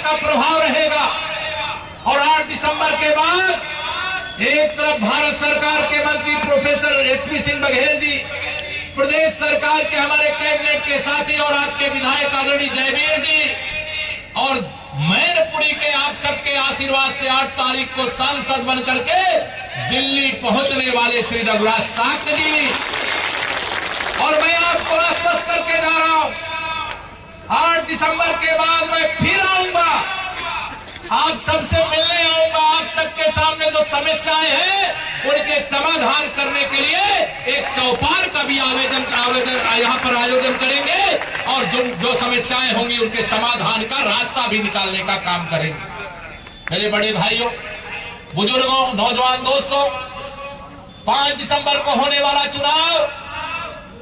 का प्रभाव रहेगा। और 8 दिसंबर के बाद एक तरफ भारत सरकार के मंत्री प्रोफेसर एसपी सिंह बघेल जी, प्रदेश सरकार के हमारे कैबिनेट के साथी और आपके विधायक आदरणीय जयवीर जी, और मैनपुरी के आप सबके आशीर्वाद से 8 तारीख को सांसद बनकर के दिल्ली पहुंचने वाले श्री रघुराज साक्य जी। और मैं आपको आश्वस्त करके जा रहा हूं, 8 दिसंबर के बाद मैं फिर आऊंगा, आप सबसे मिलने आऊंगा। आप सबके सामने जो समस्याएं हैं उनके समाधान करने के लिए एक चौपाल का भी आयोजन यहां पर आयोजन करेंगे, और जो समस्याएं होंगी उनके समाधान का रास्ता भी निकालने का काम करेंगे। मेरे बड़े भाइयों, बुजुर्गों, नौजवान दोस्तों, 5 दिसंबर को होने वाला चुनाव,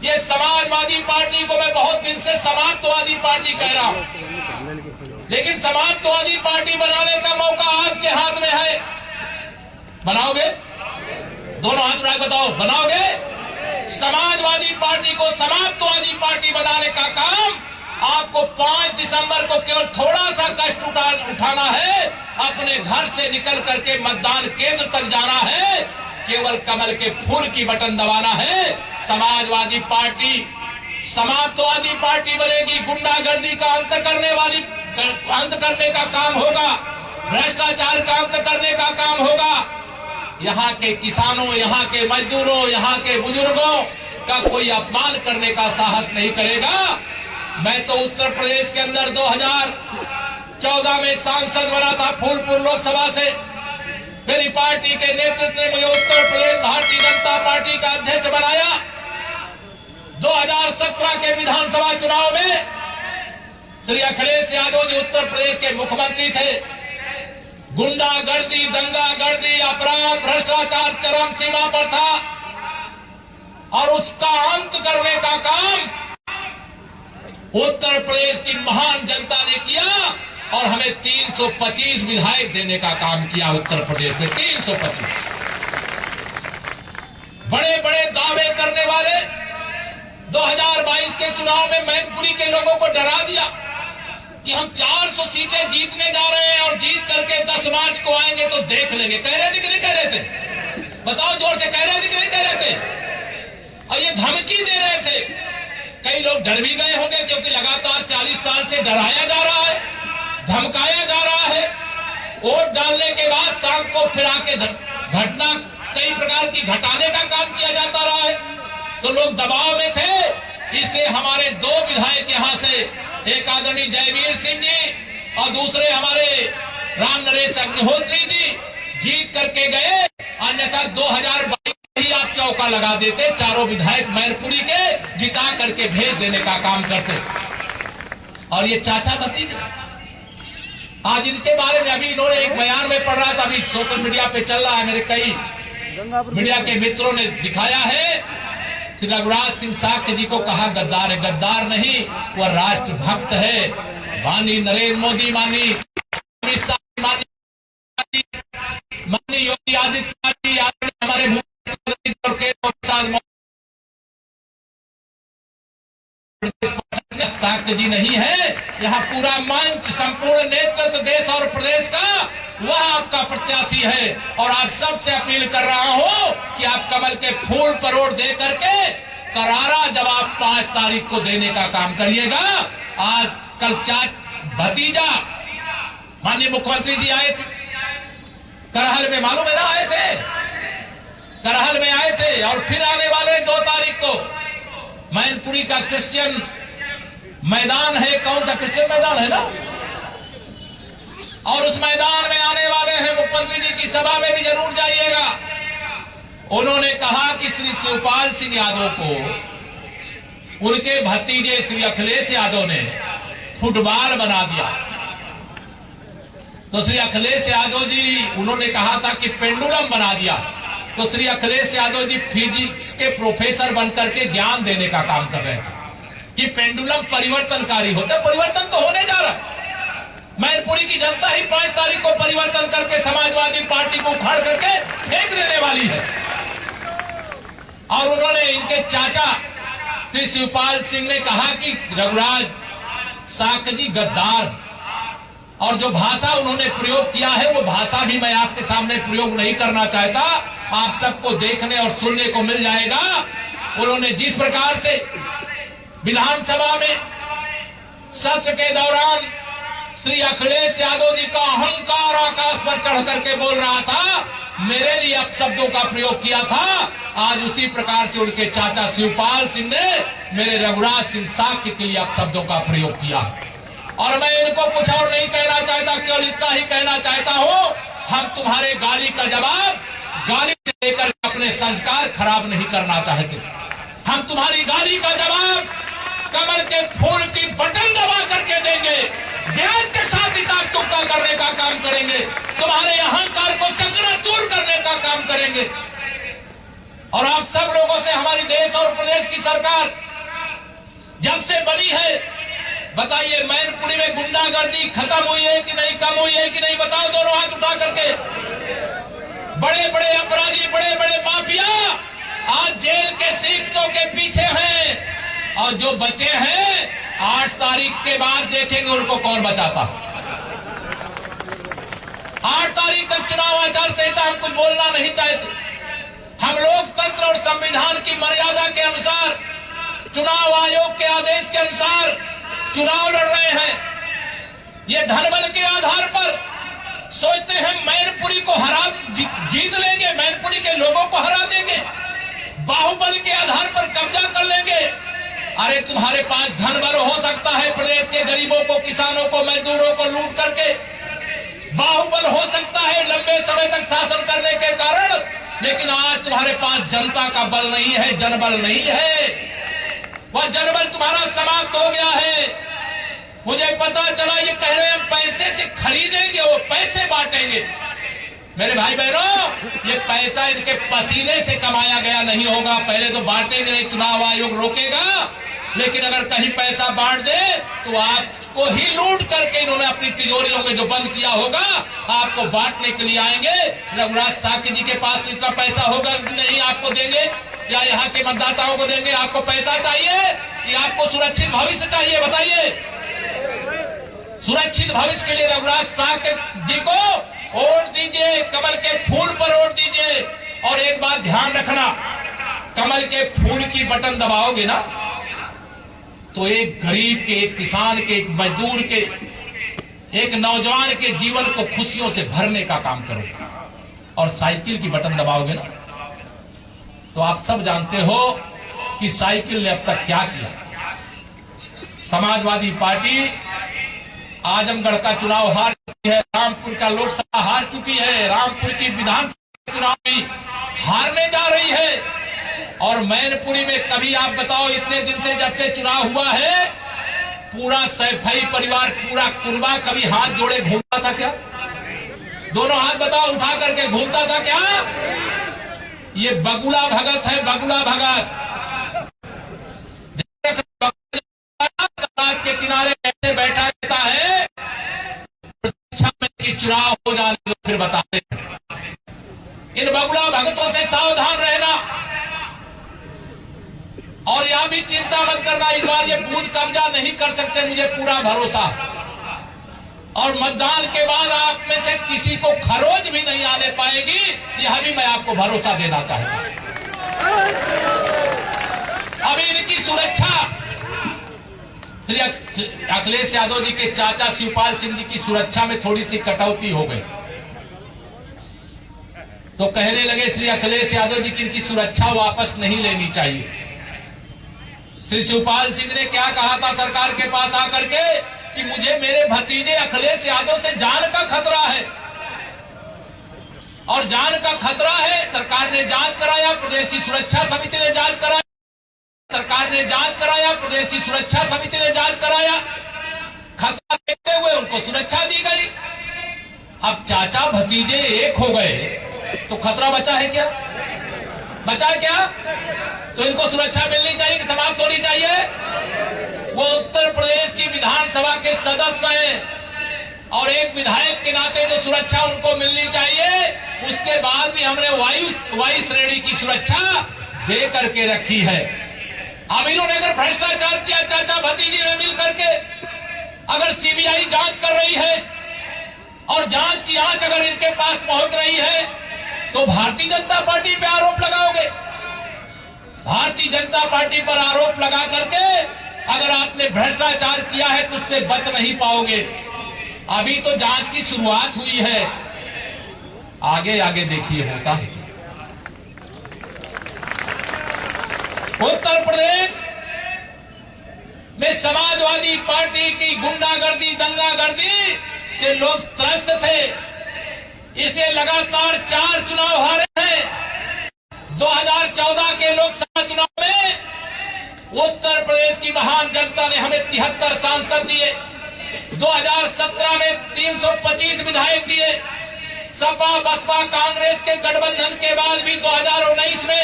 ये समाजवादी पार्टी को मैं बहुत दिन से समाजवादी पार्टी कह रहा हूं, लेकिन समाजवादी पार्टी बनाने का मौका आपके हाथ में है। बनाओगे? दोनों हाथ उठा बताओ, बनाओगे? समाजवादी पार्टी को समाजवादी पार्टी बनाने का काम आपको 5 दिसंबर को केवल थोड़ा सा कष्ट उठाना है, अपने घर से निकल करके मतदान केंद्र तक जाना है, केवल कमल के फूल की बटन दबाना है। समाजवादी पार्टी बनेगी, गुंडागर्दी का अंत करने का काम होगा, भ्रष्टाचार का अंत करने का काम होगा। यहाँ के किसानों, यहाँ के मजदूरों, यहाँ के बुजुर्गों का कोई अपमान करने का साहस नहीं करेगा। मैं तो उत्तर प्रदेश के अंदर 2014 में सांसद बना था फूलपुर लोकसभा से। मेरी पार्टी के नेतृत्व ने मुझे उत्तर प्रदेश भारतीय जनता पार्टी का अध्यक्ष बनाया। 2017 के विधानसभा चुनाव में श्री अखिलेश यादव जी उत्तर प्रदेश के मुख्यमंत्री थे। गुंडागर्दी, दंगागर्दी, अपराध, भ्रष्टाचार चरम सीमा पर था, और उसका अंत करने का काम उत्तर प्रदेश की महान जनता ने किया, और हमें 325 विधायक देने का काम किया उत्तर प्रदेश में। 325 बड़े बड़े दावे करने वाले 2022 के चुनाव में मैनपुरी के लोगों को डरा दिया कि हम 400 सीटें जीतने जा रहे हैं, और जीत करके 10 मार्च को आएंगे तो देख लेंगे। कह रहे थे कि नहीं कह रहे थे? बताओ जोर से, कह रहे थे कि नहीं कह रहे थे? और ये धमकी दे रहे थे। कई लोग डर भी गए होंगे, क्योंकि लगातार 40 साल से डराया जा रहा है, धमकाया जा रहा है। वोट डालने के बाद शाम को फिर आके घटना कई प्रकार की घटाने का काम किया जाता रहा है, तो लोग दबाव में थे। इसलिए हमारे 2 विधायक यहां से, एक आदरणीय जयवीर सिंह जी और दूसरे हमारे राम नरेश अग्निहोत्री जी, जीत करके गए। अन्यथा 2022 ही आप चौका लगा देते, चारों विधायक मैनपुरी के जिता करके भेज देने का काम करते। और ये चाचा भतीजे, आज इनके बारे में अभी इन्होंने एक बयान में पढ़ रहा था, अभी सोशल मीडिया पे चल रहा है, मेरे कई मीडिया के मित्रों ने दिखाया है। श्री रघुराज सिंह साक्य जी को कहा गद्दार है। गद्दार नहीं, वह राष्ट्रभक्त है। माननीय नरेंद्र मोदी, माननीय अमित शाह, माननीय योगी आदित्यनाथ जी, हमारे साक्य जी नहीं है। यहाँ पूरा मंच, संपूर्ण नेतृत्व देश और प्रदेश का वह आपका प्रत्याशी है। और आज सबसे अपील कर रहा हूं कि आप कमल के फूल पर वोट दे करके करारा जवाब 5 तारीख को देने का काम करिएगा। आज कल भतीजा माननीय मुख्यमंत्री जी आए थे करहल में, मालूम है ना, आए थे करहल में आए थे, और फिर आने वाले 2 तारीख को मैनपुरी का क्रिश्चियन मैदान है। कौन सा क्रिश्चियन मैदान है ना, और उस मैदान में आने वाले हैं। मुख्यमंत्री जी की सभा में भी जरूर जाइएगा। उन्होंने कहा कि श्री शिवपाल सिंह यादव को उनके भतीजे श्री अखिलेश यादव ने फुटबॉल बना दिया। तो श्री अखिलेश यादव जी, उन्होंने कहा था कि पेंडुलम बना दिया। तो श्री अखिलेश यादव जी फिजिक्स के प्रोफेसर बनकर के ज्ञान देने का काम कर रहे थे कि पेंडुलम परिवर्तनकारी होता है। परिवर्तन तो होने जा रहा है। मैनपुरी की जनता ही 5 तारीख को परिवर्तन करके समाजवादी पार्टी को उखाड़ करके फेंक देने वाली है। और उन्होंने, इनके चाचा श्री शिवपाल सिंह ने कहा कि रघुराज साक्य जी गद्दार, और जो भाषा उन्होंने प्रयोग किया है वो भाषा भी मैं आपके सामने प्रयोग नहीं करना चाहता, आप सबको देखने और सुनने को मिल जाएगा। उन्होंने जिस प्रकार से विधानसभा में सत्र के दौरान श्री अखिलेश यादव जी का अहंकार आकाश पर चढ़ करके बोल रहा था, मेरे लिए अपशब्दों का प्रयोग किया था, आज उसी प्रकार से उनके चाचा शिवपाल सिंह ने मेरे रघुराज सिंह साक्य के लिए अपशब्दों का प्रयोग किया। और मैं इनको कुछ और नहीं कहना चाहता, केवल इतना ही कहना चाहता हूं, हम तुम्हारे गाली का जवाब गाली से लेकर अपने संस्कार खराब नहीं करना चाहते। हम तुम्हारी गाली का जवाब कमल के फूल की बटन दबा करके देंगे, ब्याज के साथ हिसाब चुकता करने का काम करेंगे, तुम्हारे अहंकार को चकनाचूर करने का काम करेंगे। और आप सब लोगों से हमारी देश और प्रदेश की सरकार जब से बनी है, बताइए मैनपुरी में गुंडागर्दी खत्म हुई है कि नहीं, कम हुई है कि नहीं, बताओ दोनों हाथ उठा करके। बड़े बड़े अपराधी, बड़े बड़े माफिया आज जेल के सीटों के पीछे हैं, और जो बचे हैं 8 तारीख के बाद देखेंगे उनको कौन बचाता। 8 तारीख तक चुनाव आचार संहिता हम कुछ बोलना नहीं चाहते। हम लोकतंत्र और संविधान की मर्यादा के अनुसार, चुनाव आयोग के आदेश के अनुसार चुनाव लड़ रहे हैं। ये धनबल के आधार पर सोचते हैं मैनपुरी को जीत लेंगे, मैनपुरी के लोगों को हरा देंगे, बाहुबल के आधार पर कब्जा कर लेंगे। अरे तुम्हारे पास धनबल हो सकता है प्रदेश के गरीबों को, किसानों को, मजदूरों को लूट करके, बाहुबल हो सकता है लंबे समय तक शासन करने के कारण, लेकिन आज तुम्हारे पास जनता का बल नहीं है, जनबल नहीं है। वह जनबल तुम्हारा समाप्त हो गया है। मुझे पता चला ये कह रहे हैं हम पैसे से खरीदेंगे, वो पैसे बांटेंगे। मेरे भाई बहनों, ये पैसा इनके पसीने से कमाया गया नहीं होगा। पहले तो बांटेंगे नहीं, चुनाव आयोग रोकेगा, लेकिन अगर कहीं पैसा बांट दे तो आपको ही लूट करके इन्होंने अपनी तिजोरियों में जो बंद किया होगा, आपको बांटने के लिए आएंगे। रघुराज साक्य जी के पास तो इतना पैसा होगा नहीं, आपको देंगे क्या? यहाँ के मतदाताओं को देंगे? आपको पैसा चाहिए कि आपको सुरक्षित भविष्य चाहिए? बताइए। सुरक्षित भविष्य के लिए रघुराज साक्य जी को वोट दीजिए, कमल के फूल पर वोट दीजिए। और एक बात ध्यान रखना, कमल के फूल की बटन दबाओगे ना तो एक गरीब के, एक किसान के, एक मजदूर के, एक नौजवान के जीवन को खुशियों से भरने का काम करोगे। और साइकिल की बटन दबाओगे ना तो आप सब जानते हो कि साइकिल ने अब तक क्या किया। समाजवादी पार्टी आजमगढ़ का चुनाव हार चुकी है, रामपुर का लोकसभा हार चुकी है, रामपुर की विधानसभा चुनाव भी हारने जा रही है। और मैनपुरी में कभी आप बताओ, इतने दिन से जब से चुनाव हुआ है, पूरा सैफई परिवार, पूरा कुनबा कभी हाथ जोड़े घूमता था क्या? दोनों हाथ बताओ उठा करके घूमता था क्या? ये बगुला भगत है, बगुला भगत। तालाब के किनारे ऐसे बैठा रहता है, प्रतीक्षा में कि चुनाव हो जाने तो फिर बताते हैं। इन बगुला भगतों से सावधान रहना। और यह भी चिंता मत करना, इस बार ये बूथ कब्जा नहीं कर सकते, मुझे पूरा भरोसा। और मतदान के बाद आप में से किसी को खरोच भी नहीं आने पाएगी, यह भी मैं आपको भरोसा देना चाहता हूं। अभी इनकी सुरक्षा, श्री अखिलेश यादव जी के चाचा शिवपाल सिंह जी की सुरक्षा में थोड़ी सी कटौती हो गई, तो कहने लगे श्री अखिलेश यादव जी की इनकी सुरक्षा वापस नहीं लेनी चाहिए। श्री शिवपाल सिंह ने क्या कहा था सरकार के पास आकर के कि मुझे मेरे भतीजे अखिलेश यादव से जान का खतरा है, और जान का खतरा है। सरकार ने जांच कराया, प्रदेश की सुरक्षा समिति ने जांच कराया, सरकार ने जांच कराया, प्रदेश की सुरक्षा समिति ने जांच कराया, खतरा देखते हुए उनको सुरक्षा दी गई। अब चाचा भतीजे एक हो गए तो खतरा बचा है क्या? बचा है क्या? तो इनको सुरक्षा मिलनी चाहिए कि समाप्त होनी चाहिए? वो उत्तर प्रदेश की विधानसभा के सदस्य हैं और एक विधायक के नाते जो सुरक्षा उनको मिलनी चाहिए, उसके बाद भी हमने वायु श्रेणी की सुरक्षा दे करके रखी है। अब इन्होंने अगर भ्रष्टाचार किया चाचा भतीजी ने मिल करके, अगर सीबीआई जांच कर रही है और जांच की आंच अगर इनके पास पहुंच रही है तो भारतीय जनता पार्टी पे आरोप लगाओगे। भारतीय जनता पार्टी पर आरोप लगा करके अगर आपने भ्रष्टाचार किया है तो उससे बच नहीं पाओगे। अभी तो जांच की शुरुआत हुई है, आगे आगे देखिए होता है। उत्तर प्रदेश में समाजवादी पार्टी की गुंडागर्दी, दंगागर्दी से लोग त्रस्त थे, इसलिए लगातार 4 चुनाव हारे हैं। 2014 के लोकसभा चुनाव में उत्तर प्रदेश की महान जनता ने हमें 73 सांसद दिए। 2017 में 325 विधायक दिए। सपा बसपा कांग्रेस के गठबंधन के बाद भी 2019 में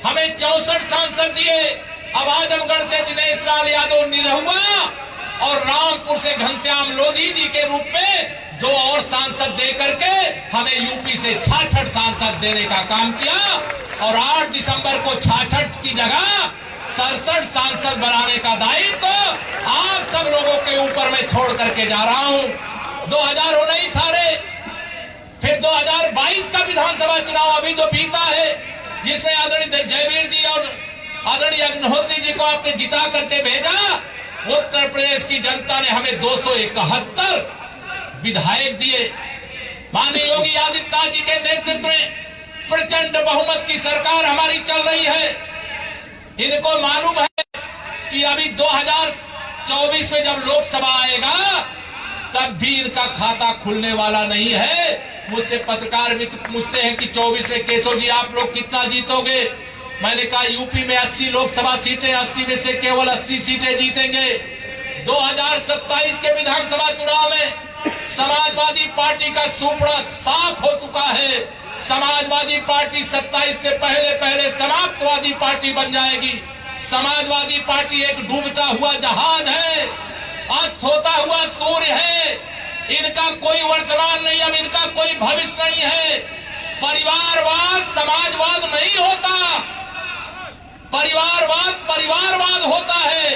हमें 64 सांसद दिए। अब आजमगढ़ से दिनेश लाल यादव निरहुआ और रामपुर से घनश्याम लोधी जी के रूप में 2 और सांसद दे करके हमें यूपी से 66 सांसद देने का काम किया और 8 दिसंबर को 66 की जगह 67 सांसद बनाने का दायित्व आप सब लोगों के ऊपर मैं छोड़ करके जा रहा हूं। 2019 हारे, फिर 2022 का विधानसभा चुनाव अभी जो बीता है, जिसमें आदरणीय जयवीर जी और आदरणीय अग्निहोत्री जी को आपने जिता करके भेजा। उत्तर प्रदेश की जनता ने हमें 271 विधायक दिए। माननीय योगी आदित्यनाथ जी के नेतृत्व में प्रचंड बहुमत की सरकार हमारी चल रही है। इनको मालूम है कि अभी 2024 में जब लोकसभा आएगा तब भी इनका खाता खुलने वाला नहीं है। मुझसे पत्रकार मित्र पूछते हैं कि 24 में केशव जी आप लोग कितना जीतोगे। मैंने कहा यूपी में 80 लोकसभा सीटें, 80 में से केवल 80 सीटें जीतेंगे। 2027 के विधानसभा चुनाव में समाजवादी पार्टी का सुपड़ा साफ हो चुका है। समाजवादी पार्टी 27 से पहले समाजवादी पार्टी बन जाएगी। समाजवादी पार्टी एक डूबता हुआ जहाज है, अस्त होता हुआ सूर्य है। इनका कोई वर्तमान नहीं, अब इनका कोई भविष्य नहीं है। परिवारवाद समाजवाद नहीं होता, परिवारवाद होता है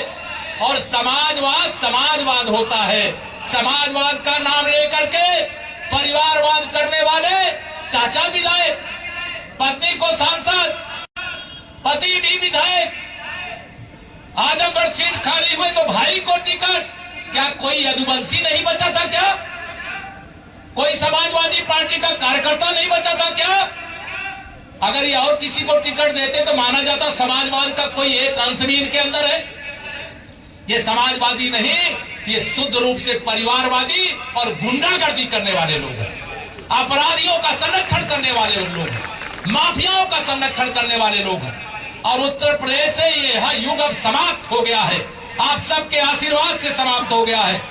और समाजवाद समाजवाद होता है। समाजवाद का नाम लेकर के परिवारवाद करने वाले चाचा विधायक, पत्नी को सांसद, पति भी विधायक, आजमगढ़ सीट खाली हुए तो भाई को टिकट। क्या कोई यदुवंशी नहीं बचा था क्या? कोई समाजवादी पार्टी का कार्यकर्ता नहीं बचा था क्या? अगर ये और किसी को टिकट देते तो माना जाता समाजवाद का कोई एक अंश भी इनके अंदर है। ये समाजवादी नहीं, ये शुद्ध रूप से परिवारवादी और गुंडागर्दी करने वाले लोग हैं। अपराधियों का संरक्षण करने वाले लोग हैं, माफियाओं का संरक्षण करने वाले लोग हैं। और उत्तर प्रदेश से यह युग अब समाप्त हो गया है, आप सबके आशीर्वाद से समाप्त हो गया है।